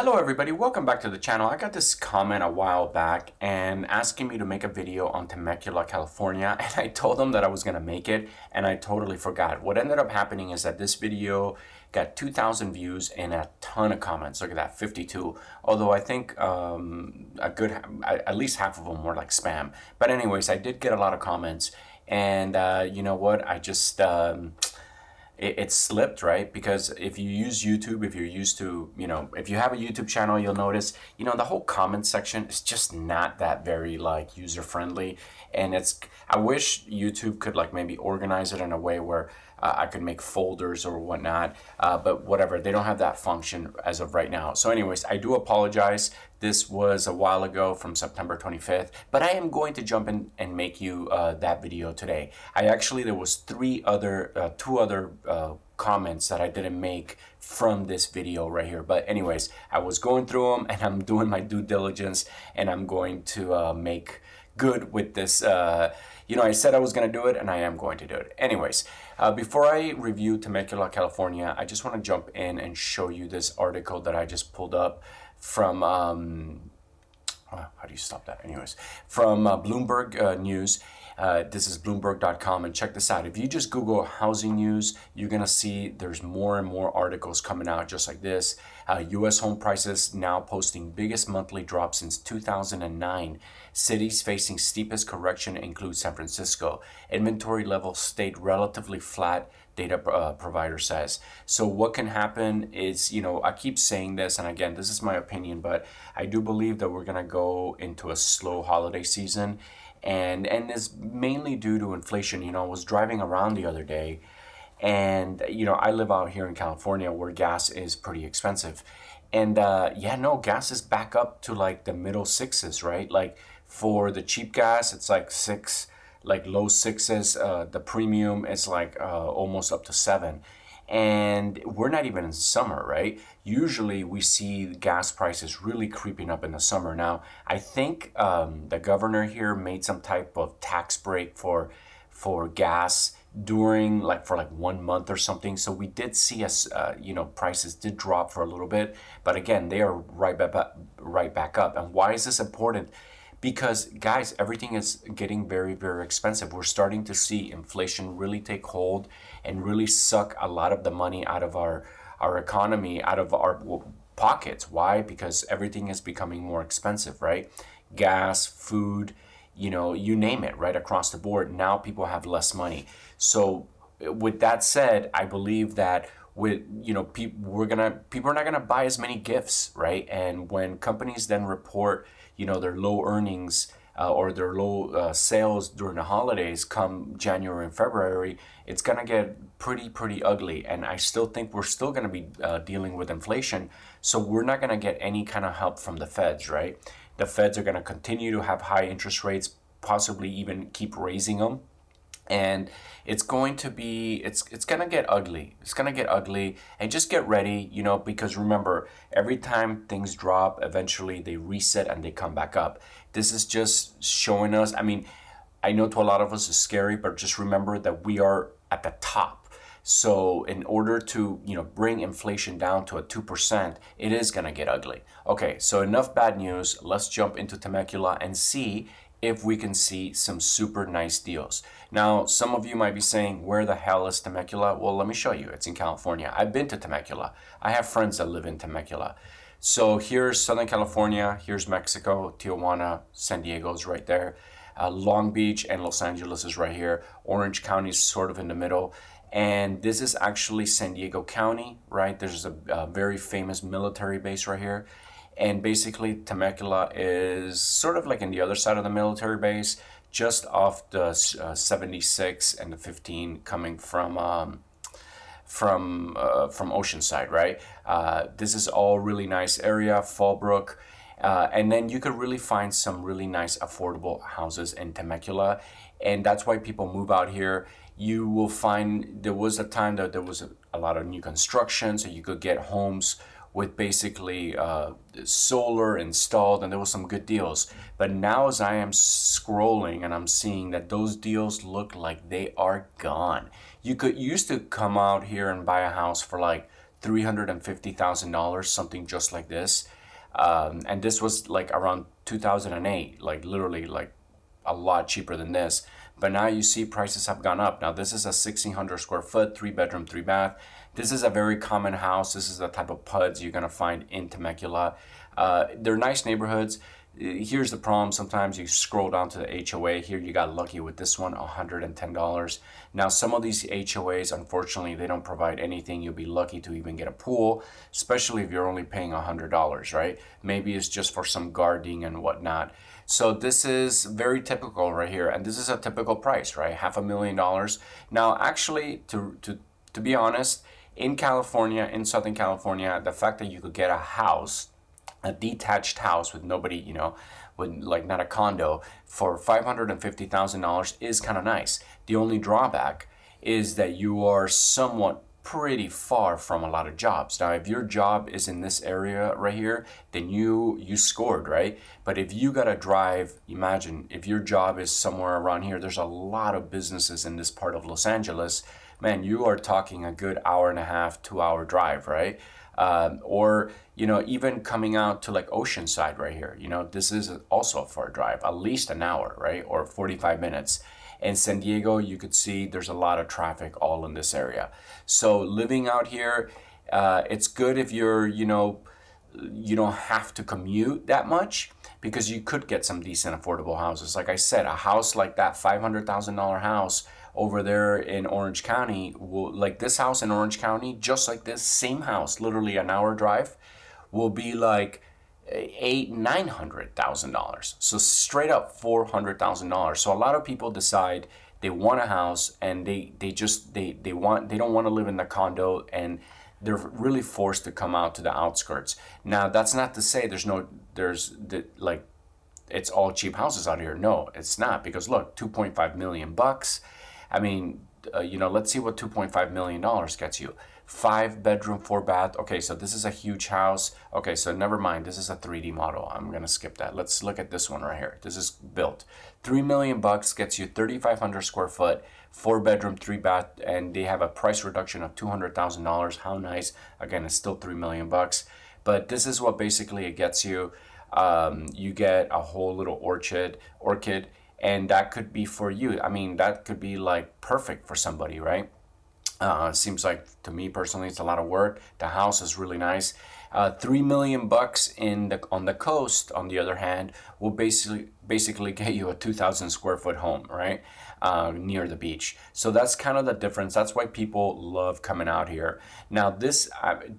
Hello everybody, welcome back to the channel. I got this comment a while back and asking me to make a video on Temecula, California, and I told them that I was going to make it and I totally forgot. What ended up happening is that this video got 2,000 views and a ton of comments. Look at that, 52. Although I think at least half of them were like spam. But anyways, I did get a lot of comments, and you know what, I just it slipped, right? Because if you use YouTube, if you're used to, if you have a YouTube channel, you'll notice, the whole comment section is just not that very like user friendly. And I wish YouTube could like maybe organize it in a way where I could make folders or whatnot, but whatever, they don't have that function as of right now. So anyways, I do apologize. This was a while ago from September 25th, but I am going to jump in and make you that video today. There was two other comments that I didn't make from this video right here. But anyways, I was going through them and I'm doing my due diligence and I'm going to make good with this. I said I was going to do it and I am going to do it. Anyways, before I review Temecula, California, I just want to jump in and show you this article that I just pulled up from, how do you stop that? Anyways, from Bloomberg News. This is Bloomberg.com, and check this out. If you just Google housing news, you're going to see there's more and more articles coming out just like this. U.S. home prices now posting biggest monthly drop since 2009. Cities facing steepest correction include San Francisco. Inventory levels stayed relatively flat, data provider says. So what can happen is, I keep saying this, and again, this is my opinion, but I do believe that we're going to go into a slow holiday season. And it's mainly due to inflation. I was driving around the other day, and I live out here in California where gas is pretty expensive. And gas is back up to like the middle sixes, right? Like for the cheap gas, it's like six, like low sixes. The premium is like almost up to 7. And we're not even in summer, right? Usually we see gas prices really creeping up in the summer. Now, I think the governor here made some type of tax break for gas during for 1 month or something. So we did see prices did drop for a little bit, but again, they are right back up. And why is this important? Because guys, everything is getting very, very expensive. We're starting to see inflation really take hold and really suck a lot of the money out of our economy, out of our pockets. Why? Because everything is becoming more expensive, right? Gas, food, you name it, right across the board. Now people have less money. So with that said, I believe that people are not gonna buy as many gifts, right? And when companies then report their low earnings or their low sales during the holidays come January and February, it's gonna get pretty ugly. And I still think we're still gonna be dealing with inflation, so we're not gonna get any kind of help from the feds, right? The feds are gonna continue to have high interest rates, possibly even keep raising them. And it's going to get ugly. It's going to get ugly, and just get ready, because remember, every time things drop, eventually they reset and they come back up. This is just showing us, I know to a lot of us it's scary, but just remember that we are at the top. So in order to, bring inflation down to a 2%, it is going to get ugly. Okay, so enough bad news. Let's jump into Temecula and see if we can see some super nice deals. Now, some of you might be saying, where the hell is Temecula? Well, let me show you. It's in California. I've been to Temecula. I have friends that live in Temecula. So here's Southern California. Here's Mexico. Tijuana, San Diego's right there. Long Beach and Los Angeles is right here. Orange County is sort of in the middle. And this is actually San Diego County, right? There's a very famous military base right here. And basically, Temecula is sort of like in the other side of the military base, just off the 76 and the 15 coming from Oceanside, right? This is all really nice area, Fallbrook. And then you could really find some really nice affordable houses in Temecula. And that's why people move out here. You will find there was a time that there was a lot of new construction, so you could get homes with basically solar installed, and there was some good deals. But now as I am scrolling and I'm seeing that those deals look like they are gone. You used to come out here and buy a house for like $350,000, something just like this. And this was like around 2008, like literally like a lot cheaper than this. But now you see prices have gone up. Now this is a 1,600 square foot, 3 bedroom, 3 bath. This is a very common house. This is the type of PUDs you're gonna find in Temecula. They're nice neighborhoods. Here's the problem. Sometimes you scroll down to the HOA. Here you got lucky with this one, $110. Now some of these HOAs, unfortunately, they don't provide anything. You'll be lucky to even get a pool, especially if you're only paying $100, right? Maybe it's just for some gardening and whatnot. So this is very typical right here, and this is a typical price, right? $500,000. Now, actually, to be honest, in California, in Southern California, the fact that you could get a detached house with nobody, with like not a condo for $550,000 is kind of nice. The only drawback is that you are somewhat pretty far from a lot of jobs. Now, if your job is in this area right here, then you scored, right? But if you gotta drive, imagine if your job is somewhere around here, there's a lot of businesses in this part of Los Angeles. Man, you are talking a good hour and a half, 2 hour drive, right? Or even coming out to like Oceanside right here, this is also a far drive, at least an hour, right? Or 45 minutes. In San Diego, you could see there's a lot of traffic all in this area. So living out here, it's good if you don't have to commute that much, because you could get some decent affordable houses. Like I said, a house like that $500,000 house over there in Orange County, like this house in Orange County, just like this same house, literally an hour drive, will be like $900,000. So straight up $400,000. So a lot of people decide they want a house, and they don't want to live in the condo, and they're really forced to come out to the outskirts. Now that's not to say it's all cheap houses out here. No, it's not, because look, $2.5 million bucks. I mean, let's see what $2.5 million gets you. 5 bedroom, 4 bath. Okay, so this is a huge house. Okay, so never mind. This is a 3D model. I'm gonna skip that. Let's look at this one right here. This is built. $3 million bucks gets you 3,500 square foot, 4 bedroom, 3 bath, and they have a price reduction of $200,000. How nice. Again, it's still $3 million bucks. But this is what basically it gets you. You get a whole little orchid, and that could be for you. I mean, that could be like perfect for somebody, right? Seems like, to me personally, it's a lot of work. The house is really nice. $3 million bucks on the coast, on the other hand, will basically get you a 2,000 square foot home, right? Near the beach. So that's kind of the difference. That's why people love coming out here. Now this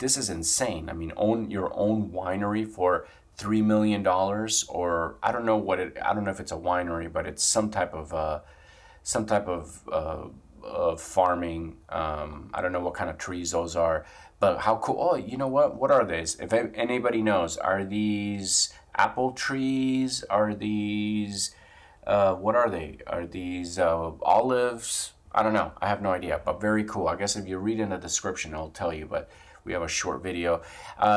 is insane. I mean, own your own winery for $3 million, or I don't know if it's a winery, but it's some type of farming. I don't know what kind of trees those are, but how cool. Oh, you know what are these? If anybody knows, are these apple trees? Are these what are they? Are these olives? I don't know. I have no idea, but very cool. I guess if you read in the description, it'll tell you, but we have a short video.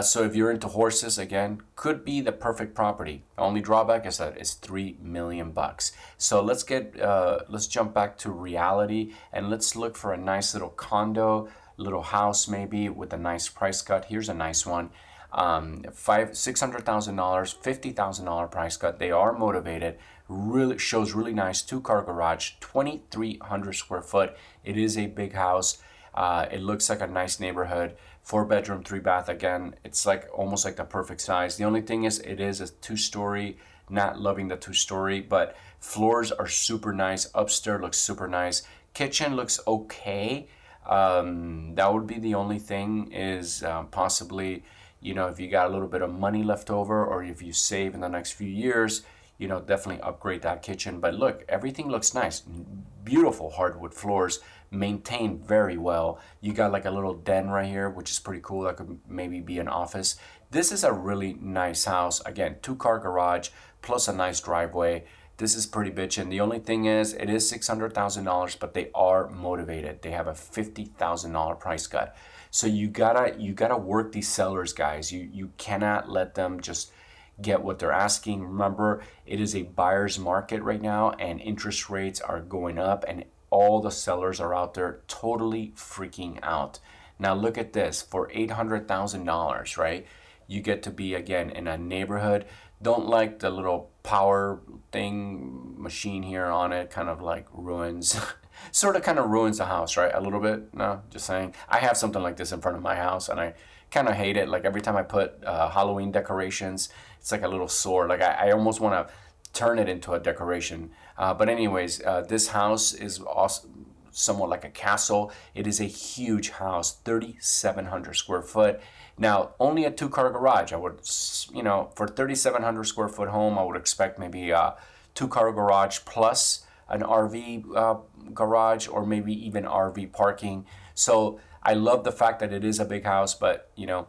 So if you're into horses, again, could be the perfect property. The only drawback is that it's $3 million bucks. So let's jump back to reality, and let's look for a nice little condo, little house maybe with a nice price cut. Here's a nice one. $600,000, $50,000 price cut. They are motivated. Really shows really nice 2-car garage, 2,300 square foot. It is a big house. It looks like a nice neighborhood. 4 bedroom, 3 bath. Again, it's like almost like the perfect size. The only thing is, it is a 2-story. Not loving the 2-story, but floors are super nice. Upstairs looks super nice. Kitchen looks okay. That would be the only thing, is possibly, if you got a little bit of money left over, or if you save in the next few years, definitely upgrade that kitchen. But look, everything looks nice. Beautiful hardwood floors, maintained very well. You got like a little den right here, which is pretty cool. That could maybe be an office. This is a really nice house. Again, 2-car garage plus a nice driveway. This is pretty bitchin'. The only thing is, it is $600,000, but they are motivated. They have a $50,000 price cut. So you gotta work these sellers, guys. You cannot let them just get what they're asking. Remember, it is a buyer's market right now, and interest rates are going up, and all the sellers are out there totally freaking out. Now look at this, for $800,000, right? You get to be again in a neighborhood. Don't like the little power thing machine here on it, kind of like ruins, sort of kind of ruins the house, right? A little bit. No, just saying. I have something like this in front of my house, and I kind of hate it. Like every time I put Halloween decorations, it's like a little sore. Like I almost want to turn it into a decoration. But anyways, this house is also somewhat like a castle. It is a huge house, 3,700 square foot. Now, only a two-car garage. I would, for 3,700 square foot home, I would expect maybe a two-car garage plus an RV garage, or maybe even RV parking. So I love the fact that it is a big house, but you're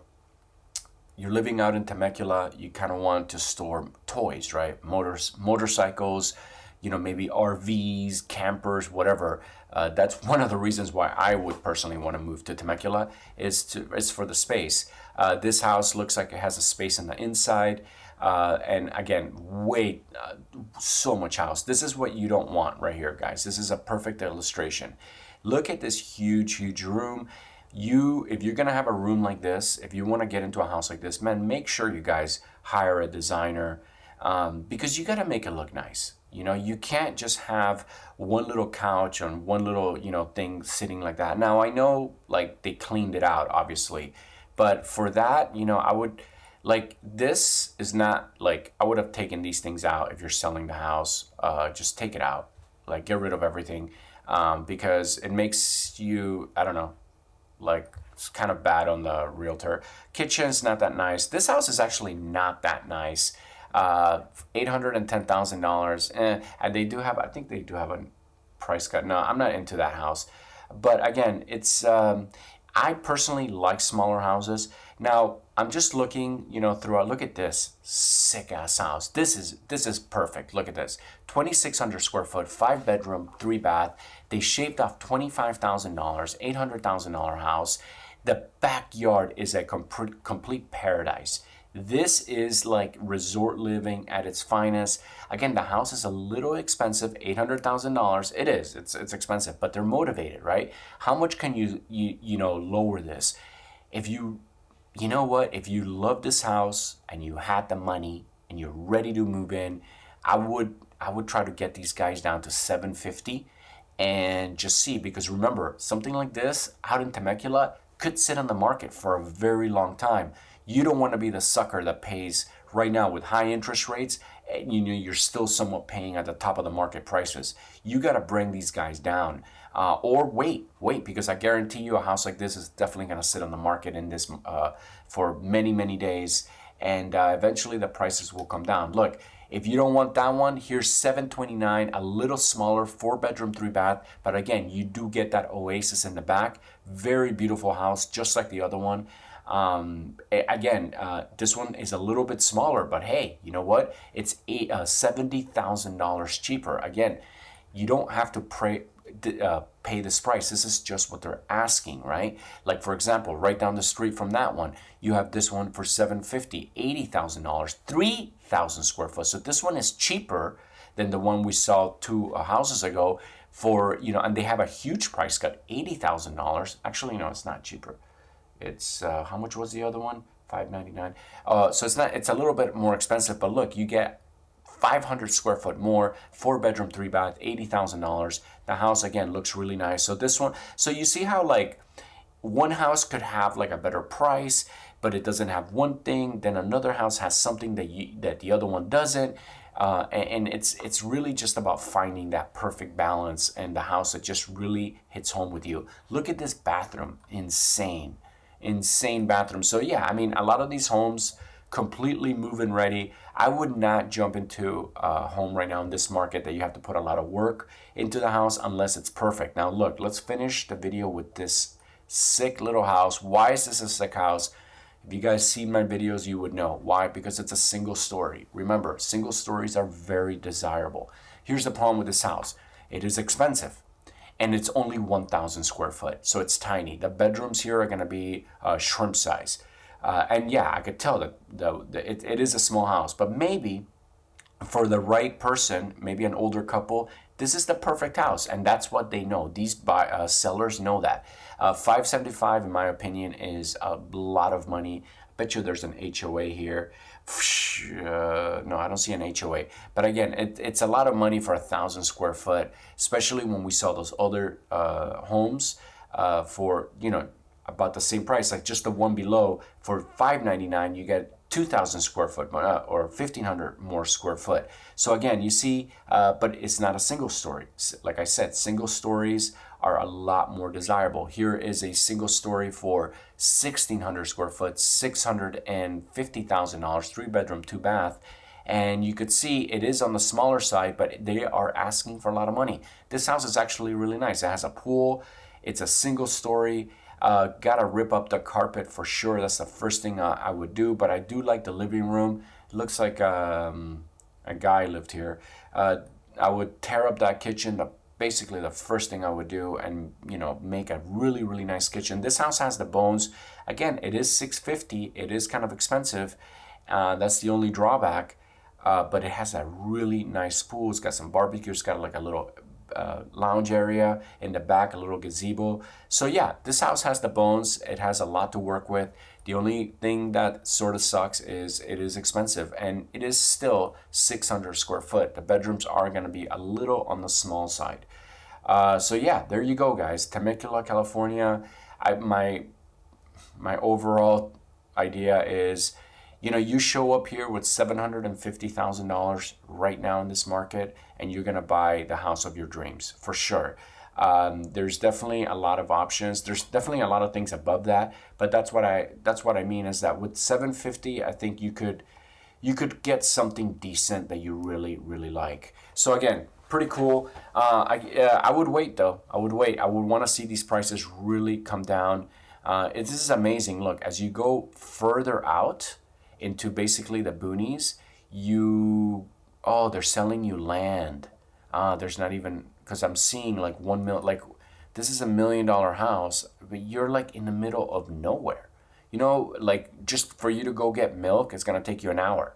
living out in Temecula, you kind of want to store toys, right? Motorcycles, maybe RVs, campers, whatever. That's one of the reasons why I would personally want to move to Temecula, is for the space. This house looks like it has a space on the inside. And again, so much house. This is what you don't want right here, guys. This is a perfect illustration. Look at this huge room. If you're gonna have a room like this, if you want to get into a house like this, man, make sure you guys hire a designer, because you got to make it look nice. You can't just have one little couch and one little thing sitting like that. Now I know like they cleaned it out, obviously, but for that, I would, like, this is not like, I would have taken these things out. If you're selling the house, just take it out, like get rid of everything, because it makes you, I don't know, like it's kind of bad on the realtor. Kitchen's not that nice. This house is actually not that nice. $810,000. And I think they do have a price cut. No, I'm not into that house. But again, it's, I personally like smaller houses. Now, I'm just looking, throughout. Look at this sick ass house. This is perfect. Look at this. 2,600 square foot, 5-bedroom, 3-bath. They shaved off $25,000, $800,000 house. The backyard is a complete paradise. This is like resort living at its finest. Again, the house is a little expensive, $800,000. It is. It's expensive, but they're motivated, right? How much can you lower this? If you love this house and you had the money and you're ready to move in, I would try to get these guys down to 750 and just see, because remember, something like this out in Temecula could sit on the market for a very long time. You don't want to be the sucker that pays right now with high interest rates, and you're still somewhat paying at the top of the market prices. You got to bring these guys down, or wait, because I guarantee you a house like this is definitely going to sit on the market in this for many days, and eventually the prices will come down. Look, if you don't want that one, here's 729, a little smaller, 4-bedroom, 3-bath. But again, you do get that oasis in the back. Very beautiful house, just like the other one. This one is a little bit smaller, but hey, you know what? It's $70,000 cheaper. Again, you don't have to pay this price. This is just what they're asking, right? Like, for example, right down the street from that one, you have this one for $750,000, $80,000, 3,000 square foot. So this one is cheaper than the one we saw 2 houses ago for, and they have a huge price cut, $80,000. Actually, no, it's not cheaper. It's how much was the other one? $599. So it's a little bit more expensive, but look, you get 500 square foot more, 4-bedroom, 3-bath, $80,000. The house again looks really nice. So this one, so you see how like one house could have like a better price, but it doesn't have one thing. Then another house has something that the other one doesn't. And it's really just about finding that perfect balance and the house that just really hits home with you. Look at this bathroom, insane bathroom. So yeah, I mean, a lot of these homes completely move-in ready. I would not jump into a home right now in this market that you have to put a lot of work into the house unless it's perfect. Now look, let's finish the video with this sick little house. Why is this a sick house? If you guys seen my videos, you would know why. Because it's a single story. Remember, single stories are very desirable. Here's the problem with this house. It is expensive. And it's only 1,000 square foot, so it's tiny. The bedrooms here are going to be shrimp size. And yeah, I could tell that it is a small house, but maybe for the right person, maybe an older couple, this is the perfect house, and that's what they know. These sellers know that. 575, in my opinion, is a lot of money. I bet you there's an HOA here. No, I don't see an HOA. But again, it's a lot of money for 1,000 square foot, especially when we saw those other homes for, you know, about the same price, like just the one below for $599, you get 2,000 square foot or 1,500 more square foot. So again, you see, but it's not a single story. Like I said, single stories are a lot more desirable. Here is a single story for 1,600 square foot, $650,000, 3-bedroom, 2-bath. And you could see it is on the smaller side, but they are asking for a lot of money. This house is actually really nice. It has a pool. It's a single story. Gotta rip up the carpet for sure. That's the first thing I would do. But I do like the living room. It looks like a guy lived here. I would tear up that kitchen. Basically the first thing I would do, and you know, make a really, really nice kitchen. This house has the bones. Again, it is $650. It is kind of expensive. That's the only drawback. But it has a really nice pool. It's got some barbecue. It's got like a little lounge area in the back, a little gazebo. So yeah, this house has the bones. It has a lot to work with. The only thing that sort of sucks is it is expensive, and it is still 600 square foot. The bedrooms are going to be a little on the small side. So yeah, there you go, guys. Temecula, California. My overall idea is, you know, you show up here with $750,000 right now in this market, and you're gonna buy the house of your dreams for sure. There's definitely a lot of options. There's definitely a lot of things above that, but that's what I mean is that with 750, I think you could get something decent that you really, really like. So again, pretty cool. I would wait though. I would wait. I would want to see these prices really come down. This is amazing. Look, as you go further out into basically the boonies, they're selling you land. There's not even, because I'm seeing like 1 million, like this is $1 million house, but you're like in the middle of nowhere. You know, like just for you to go get milk, it's gonna take you an hour,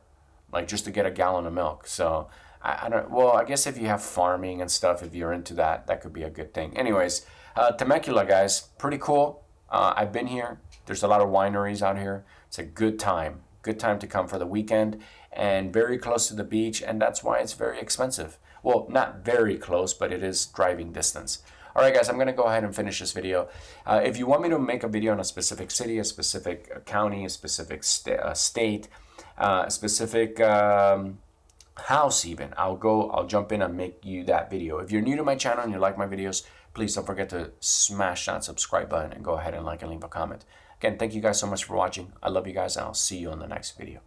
like just to get a gallon of milk. So I don't, well, I guess if you have farming and stuff, if you're into that, that could be a good thing. Anyways, Temecula, guys, pretty cool. I've been here. There's a lot of wineries out here. It's a good time to come for the weekend, and very close to the beach, and that's why it's very expensive. Well, not very close, but it is driving distance. All right, guys, I'm going to go ahead and finish this video. If you want me to make a video on a specific city, a specific county, a specific state, a specific house even, I'll jump in and make you that video. If you're new to my channel and you like my videos, please don't forget to smash that subscribe button and go ahead and like and leave a comment. Again, thank you guys so much for watching. I love you guys, and I'll see you on the next video.